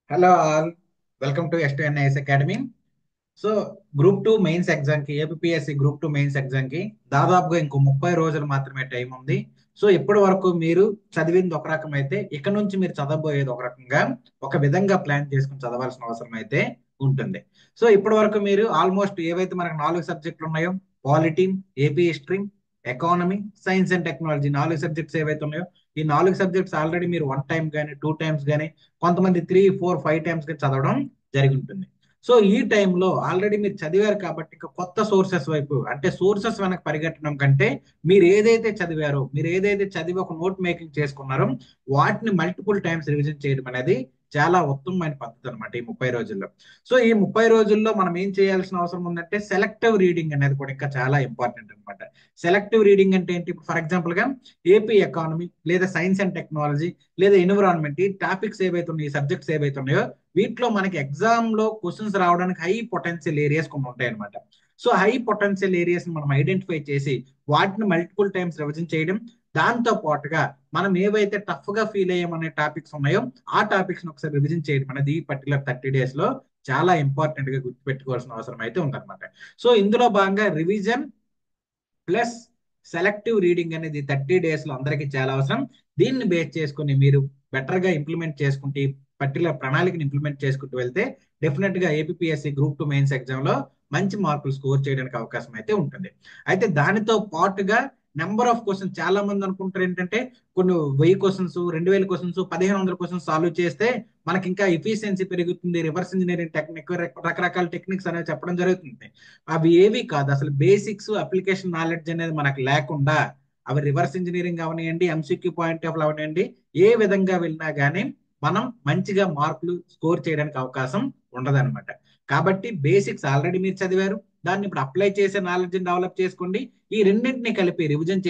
Hello all, welcome to S academy. So group two mains exam కి APSC group two mains exam కి దాదాపుగా ఇంకో 30 రోజులు మాత్రమే టైం ఉంది. సో ఇప్పటి వరకు మీరు చదివింది ఒక రకం అయితే ఇక నుంచి మీరు చదవబోయేది ఒక రకంగా ఒక విధంగా ప్లాన్ చేసుకుని చదవాల్సిన అవసరం అయితే ఉంటుంది. సో ఇప్పటి వరకు మీరు ఆల్మోస్ట్ ఏవైతే మనకు 4 సబ్జెక్టులు ఉన్నాయో, polity, AP history, economy, science and technology, 4 subjects ఏవైతే ఉన్నాయో ఈ 4 సబ్జెక్ట్స్ ఆల్రెడీ మీరు 1 టైం కానీ 2 టైమ్స్ కానీ కొంతమంది 3, 4, 5 టైమ్స్ చదవడం జరిగి ఉంటుంది. సో ఈ టైంలో ఆల్రెడీ మీరు చదివారు కాబట్టి ఇక కొత్త సోర్సెస్ వైపు అంటే సోర్సెస్ వెనక పరిగెట్టడం కంటే మీరు ఏదైతే చదివి ఒక నోట్ మేకింగ్ చేసుకున్నారో వాటిని మల్టిపుల్ టైమ్స్ రివిజన్ చేయడం అనేది చాలా ఉత్తమమైన పద్ధతి అనమాట ఈ 30 రోజుల్లో. సో ఈ 30 రోజుల్లో మనం ఏం చేయాల్సిన అవసరం ఉందంటే సెలెక్టివ్ రీడింగ్ అనేది కూడా ఇంకా చాలా ఇంపార్టెంట్ అనమాట. సెలెక్టివ్ రీడింగ్ అంటే ఏంటి? ఫర్ ఎగ్జాంపుల్ గా ఏపీ ఎకానమీ లేదా సైన్స్ అండ్ టెక్నాలజీ లేదా ఎన్విరాన్మెంట్, ఈ టాపిక్స్ ఏవైతే ఉన్నాయో, ఈ సబ్జెక్ట్స్ ఏవైతే ఉన్నాయో వీటిలో మనకి ఎగ్జామ్ లో క్వశ్చన్స్ రావడానికి హై పొటెన్షియల్ ఏరియాస్ కొన్ని ఉంటాయి అనమాట. సో హై పొటెన్షియల్ ఏరియాస్ మనం ఐడెంటిఫై చేసి వాటిని మల్టిపుల్ టైమ్స్ రివిజన్ చేయడం, దాంతో పాటుగా మనం ఏవైతే టఫ్ గా ఫీల్ అయ్యామనే టాపిక్స్ ఉన్నాయో ఆ టాపిక్స్ ఒకసారి రివిజన్ చేయడం అనేది ఈ పర్టికులర్ 30 డేస్ లో చాలా ఇంపార్టెంట్ గా గుర్తుపెట్టుకోవాల్సిన అవసరం అయితే ఉందన్నమాట. సో ఇందులో భాగంగా రివిజన్ ప్లస్ సెలెక్టివ్ రీడింగ్ అనేది 30 డేస్ లో అందరికీ చాలా అవసరం. దీన్ని బేస్ చేసుకుని మీరు బెటర్ గా ఇంప్లిమెంట్ చేసుకుంటే, పర్టికులర్ ప్రణాళికని ఇంప్లిమెంట్ చేసుకుంటూ వెళ్తే డెఫినెట్ గా APSC group two mains exam లో మంచి మార్కులు స్కోర్ చేయడానికి అవకాశం అయితే ఉంటుంది. అయితే దానితో పాటుగా నెంబర్ ఆఫ్ క్వశ్చన్స్, చాలా మంది అనుకుంటారు ఏంటంటే కొన్ని 1000 క్వశ్చన్స్, 2000 క్వశ్చన్స్, 1500 క్వశ్చన్స్ సాల్వ్ చేస్తే మనకి ఇంకా ఎఫిషియన్సీ పెరుగుతుంది, రివర్స్ ఇంజనీరింగ్ టెక్నిక్, రకరకాల టెక్నిక్స్ అనేవి చెప్పడం జరుగుతుంది. అవి ఏవి కాదు. అసలు బేసిక్స్ అప్లికేషన్ నాలెడ్జ్ అనేది మనకు లేకుండా అవి రివర్స్ ఇంజనీరింగ్ అవనివ్వండి, ఎంసీక్యూ పాయింట్ ఆఫ్ అవనివ్వండి, ఏ విధంగా వెళ్ళినా కానీ మనం మంచిగా మార్కులు స్కోర్ చేయడానికి అవకాశం ఉండదన్నమాట. కాబట్టి బేసిక్స్ ఆల్రెడీ మీరు చదివారు, దాన్ని ఇప్పుడు అప్లై చేసే నాలెడ్జ్ డెవలప్ చేసుకోండి. ఈ రెండింటిని కలిపి రివిజన్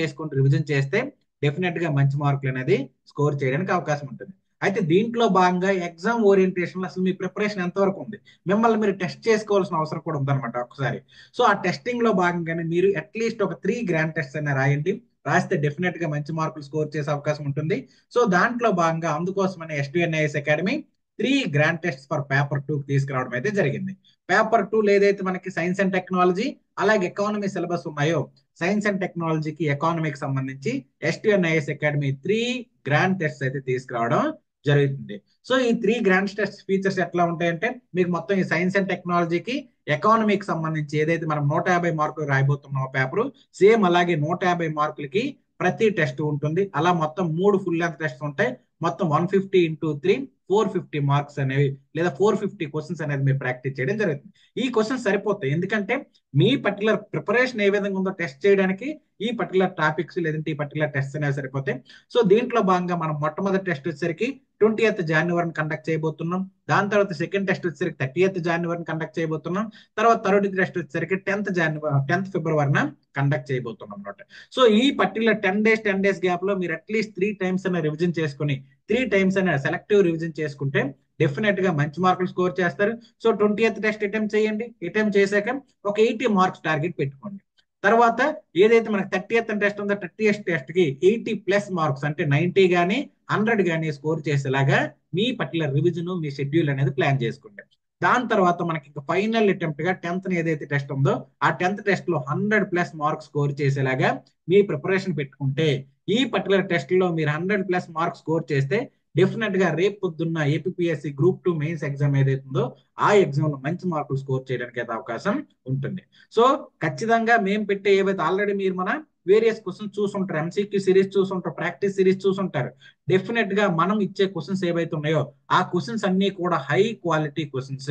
చేస్తే డెఫినెట్ గా మంచి మార్కులు అనేది స్కోర్ చేయడానికి అవకాశం ఉంటుంది. అయితే దీంట్లో భాగంగా ఎగ్జామ్ ఓరియంటేషన్ అసలు మీ ప్రిపరేషన్ ఎంతవరకు ఉంది, మిమ్మల్ని మీరు టెస్ట్ చేసుకోవాల్సిన అవసరం కూడా ఉందన్నమాట ఒకసారి. సో ఆ టెస్టింగ్ లో భాగంగానే మీరు అట్లీస్ట్ ఒక 3 గ్రాండ్ టెస్ట్ అయినా రాయండి. రాస్తే డెఫినెట్ గా మంచి మార్కులు స్కోర్ చేసే అవకాశం ఉంటుంది. సో దాంట్లో భాగంగా అందుకోసమనే STNIS academy 3 grand test for paper 2 తీసుకురావడం అయితే జరిగింది. పేపర్ 2 ఏదైతే మనకి సైన్స్ అండ్ టెక్నాలజీ అలాగే ఎకానమీ సిలబస్ ఉన్నాయో, సైన్స్ అండ్ టెక్నాలజీకి ఎకానమీకి సంబంధించి ఎస్టిఎన్ఐఎస్ అకాడమీ 3 గ్రాండ్ టెస్ట్ అయితే తీసుకురావడం జరుగుతుంది. సో ఈ 3 గ్రాండ్ టెస్ట్ ఫీచర్స్ ఎట్లా ఉంటాయంటే, మీకు మొత్తం ఈ సైన్స్ అండ్ టెక్నాలజీకి ఎకానమీకి సంబంధించి ఏదైతే మనం 150 మార్కులు రాయబోతున్నామో పేపర్, సేమ్ అలాగే 150 మార్కులకి ప్రతి టెస్ట్ ఉంటుంది. అలా మొత్తం 3 ఫుల్ లెంత్ టెస్ట్ ఉంటాయి. మొత్తం 150 × 3 450 మార్క్స్ అనేవి లేదా 450 క్వశ్చన్స్ అనేది మీరు ప్రాక్టీస్ చేయడం జరుగుతుంది. ఈ క్వశ్చన్స్ సరిపోతాయి, ఎందుకంటే మీ పర్టికులర్ ప్రిపరేషన్ ఏ విధంగా ఉందో టెస్ట్ చేయడానికి ఈ పర్టికులర్ టాపిక్స్ లేదంటే ఈ పర్టికులర్ టెస్ట్ అనేవి సరిపోతాయి. సో దీంట్లో భాగంగా మనం మొట్టమొదటి టెస్ట్ వచ్చేసరికి 20th జనవరి కండక్ట్ చేయబోతున్నాం. దాని తర్వాత సెకండ్ టెస్ట్ వచ్చేసరికి 30th జనవరి కండక్ట్ చేయబోతున్నాం. తర్వాత థర్డ్ టెస్ట్ వచ్చేసరికి 10th ఫిబ్రవరిన కండక్ట్ చేయబోతున్నాం అనమాట. సో ఈ పర్టికులర్ 10 డేస్ గ్యాప్ లో మీరు అట్లీస్ట్ 3 టైమ్స్ అయినా రివిజన్ చేసుకుని, 3 టైమ్స్ అయినా సెలెక్టివ్ రివిజన్ చేసుకుంటే డెఫినెట్ గా మంచి మార్కులు స్కోర్ చేస్తారు. సో 20th టెస్ట్ అటెంప్ట్ చేయండి. అటెంప్ట్ చేశాక ఒక 80 మార్క్స్ టార్గెట్ పెట్టుకోండి. తర్వాత ఏదైతే మనకి 30th టెస్ట్ ఉందో 30th టెస్ట్ కి 80+ మార్క్స్ అంటే 90 గానీ 100 గానీ స్కోర్ చేసేలాగా మీ పర్టికులర్ రివిజన్, మీ షెడ్యూల్ అనేది ప్లాన్ చేసుకోండి. దాని తర్వాత మనకి ఇంకా ఫైనల్ అటెంప్ట్ గా 10th ఏదైతే టెస్ట్ ఉందో ఆ 10th టెస్ట్ లో 100+ మార్క్స్ స్కోర్ చేసేలాగా మీ ప్రిపరేషన్ పెట్టుకుంటే, ఈ పర్టికులర్ టెస్ట్ లో మీరు 100+ మార్క్స్ స్కోర్ చేస్తే డెఫినెట్ గా రేపు పొద్దున్న APSC group two mains exam ఏదైతే ఉందో ఆ ఎగ్జామ్ లో మంచి మార్కులు స్కోర్ చేయడానికి అయితే అవకాశం ఉంటుంది. సో ఖచ్చితంగా మేము పెట్టే ఏవైతే ఆల్రెడీ మీరు మన వేరియస్ క్వశ్చన్స్ చూసుంటారు, ఎంసీక్యూ సిరీస్ చూసుంటారు, ప్రాక్టీస్ సిరీస్ చూసుంటారు. డెఫినెట్ గా మనం ఇచ్చే క్వశ్చన్స్ ఏవైతే ఉన్నాయో ఆ క్వశ్చన్స్ అన్ని కూడా హై క్వాలిటీ క్వశ్చన్స్.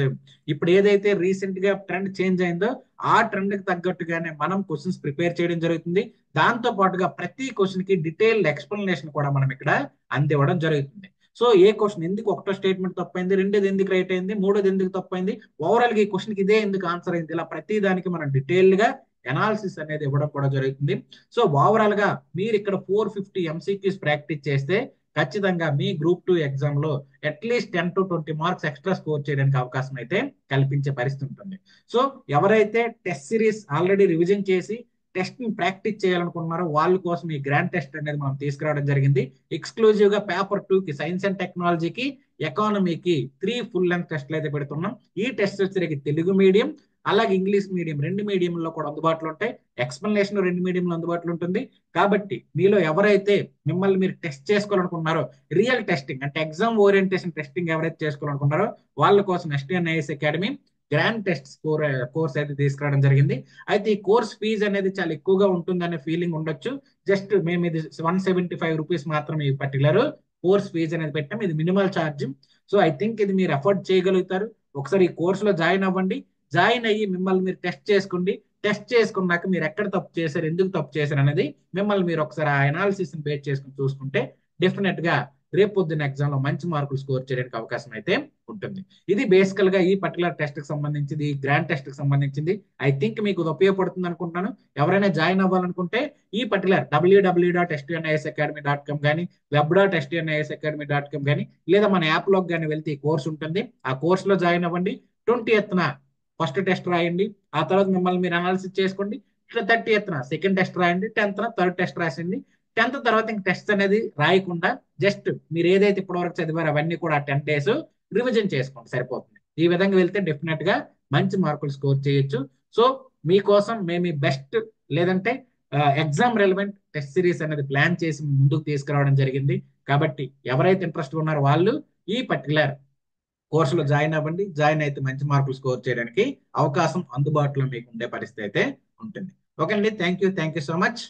ఇప్పుడు ఏదైతే రీసెంట్ గా ట్రెండ్ చేంజ్ అయిందో ఆ ట్రెండ్ కి తగ్గట్టుగానే మనం క్వశ్చన్స్ ప్రిపేర్ చేయడం జరుగుతుంది. దాంతో పాటుగా ప్రతి క్వశ్చన్ కి డీటెయిల్డ్ ఎక్స్ప్లెనేషన్ కూడా మనం ఇక్కడ అందివ్వడం జరుగుతుంది. సో ఏ క్వశ్చన్ ఎందుకు ఒకటో స్టేట్మెంట్ తప్పైంది, రెండోది ఎందుకు రైట్ అయింది, మూడోది ఎందుకు తప్పైంది, ఓవరాల్ గా ఈ క్వశ్చన్ కి ఇదే ఎందుకు ఆన్సర్ అయింది, ఇలా ప్రతి దానికి మనం డీటెయిల్డ్ గా ఎనాలిసిస్ అనేది ఇవ్వడం కూడా జరుగుతుంది. సో ఓవరాల్ గా మీరు ఇక్కడ 450 ఎంసీక్యూస్ ప్రాక్టీస్ చేస్తే ఖచ్చితంగా మీ గ్రూప్ 2 ఎగ్జామ్ లో at least 10 to 20 marks extra score చేయడానికి అవకాశం అయితే కల్పించే పరిస్థితి ఉంటుంది. సో ఎవరైతే టెస్ట్ సిరీస్ ఆల్రెడీ రివిజన్ చేసి టెస్ట్ ని ప్రాక్టీస్ చేయాలనుకుంటున్నారో వాళ్ళ కోసం ఈ గ్రాండ్ టెస్ట్ అనేది మనం తీసుకురావడం జరిగింది. ఎక్స్క్లూజివ్ గా పేపర్ 2 కి సైన్స్ అండ్ టెక్నాలజీకి ఎకానమీకి 3 ఫుల్ లెంగ్త్ టెస్ట్లు అయితే పెడుతున్నాం. ఈ టెస్ట్ వచ్చేసరికి తెలుగు మీడియం అలాగే ఇంగ్లీష్ మీడియం రెండు మీడియంలో కూడా అందుబాటులో ఉంటాయి. ఎక్స్ప్లెనేషన్ రెండు మీడియంలో అందుబాటులో ఉంటుంది. కాబట్టి మీలో ఎవరైతే మిమ్మల్ని మీరు టెస్ట్ చేసుకోవాలనుకుంటున్నారో, రియల్ టెస్టింగ్ అంటే ఎగ్జామ్ ఓరియంటేషన్ టెస్టింగ్ ఎవరైతే చేసుకోవాలనుకుంటారో వాళ్ళ కోసం ఎస్టీఎన్ఐఎస్ అకాడమీ గ్రాండ్ టెస్ట్ కోర్స్ అయితే తీసుకురావడం జరిగింది. అయితే ఈ కోర్స్ ఫీజు అనేది చాలా ఎక్కువగా ఉంటుందనే ఫీలింగ్ ఉండొచ్చు. జస్ట్ మేము ఇది 175 రూపీస్ మాత్రమే ఈ పర్టికులర్ కోర్స్ ఫీజు అనేది పెట్టాం. ఇది minimal charge. So I think ఇది మీరు అఫోర్డ్ చేయగలుగుతారు. ఒకసారి ఈ కోర్సులో జాయిన్ అవ్వండి. జాయిన్ అయ్యి మిమ్మల్ని మీరు టెస్ట్ చేసుకోండి. టెస్ట్ చేసుకున్నాక మీరు ఎక్కడ తప్పు చేశారు, ఎందుకు తప్పు చేశారు అనేది మిమ్మల్ని మీరు ఒకసారి ఆ అనాలిసిస్ బేస్ చేసుకుని చూసుకుంటే డెఫినెట్ గా రేపు పొద్దున్న ఎగ్జామ్ లో మంచి మార్కులు స్కోర్ చేయడానికి అవకాశం అయితే ఉంటుంది. ఇది బేసికల్ గా ఈ పర్టికులర్ టెస్ట్ కి సంబంధించింది, గ్రాండ్ టెస్ట్ కి సంబంధించింది. ఐ థింక్ మీకు ఇది ఉపయోగపడుతుంది అనుకుంటున్నాను. ఎవరైనా జాయిన్ అవ్వాలనుకుంటే ఈ పర్టికులర్ www.stnasacademy.com కానీ web.stnasacademy.com కానీ లేదా మన యాప్ లోకి కానీ వెళ్తే ఈ కోర్స్ ఉంటుంది. ఆ కోర్స్ లో జాయిన్ అవ్వండి. 20th ఫస్ట్ టెస్ట్ రాయండి. ఆ తర్వాత మిమ్మల్ని మీరు అనాలిసిస్ చేసుకోండి. ఇట్లా 30th సెకండ్ టెస్ట్ రాయండి. 10th థర్డ్ టెస్ట్ రాసింది. 10th తర్వాత ఇంక టెస్ట్ అనేది రాయకుండా జస్ట్ మీరు ఏదైతే ఇప్పటివరకు చదివారో అవన్నీ కూడా 10 days రివిజన్ చేసుకోండి, సరిపోతుంది. ఈ విధంగా వెళ్తే డెఫినెట్ గా మంచి మార్కులు స్కోర్ చేయొచ్చు. సో మీకోసం మేము బెస్ట్ లేదంటే ఎగ్జామ్ రెలవెంట్ టెస్ట్ సిరీస్ అనేది ప్లాన్ చేసి ముందుకు తీసుకురావడం జరిగింది. కాబట్టి ఎవరైతే ఇంట్రెస్ట్ ఉన్నారో వాళ్ళు ఈ పర్టికులర్ కోర్సులో జాయిన్ అవ్వండి. జాయిన్ అయితే మంచి మార్కులు స్కోర్ చేయడానికి అవకాశం అందుబాటులో మీకు ఉండే పరిస్థితి అయితే ఉంటుంది. ఓకే అండి, థ్యాంక్ యూ సో మచ్.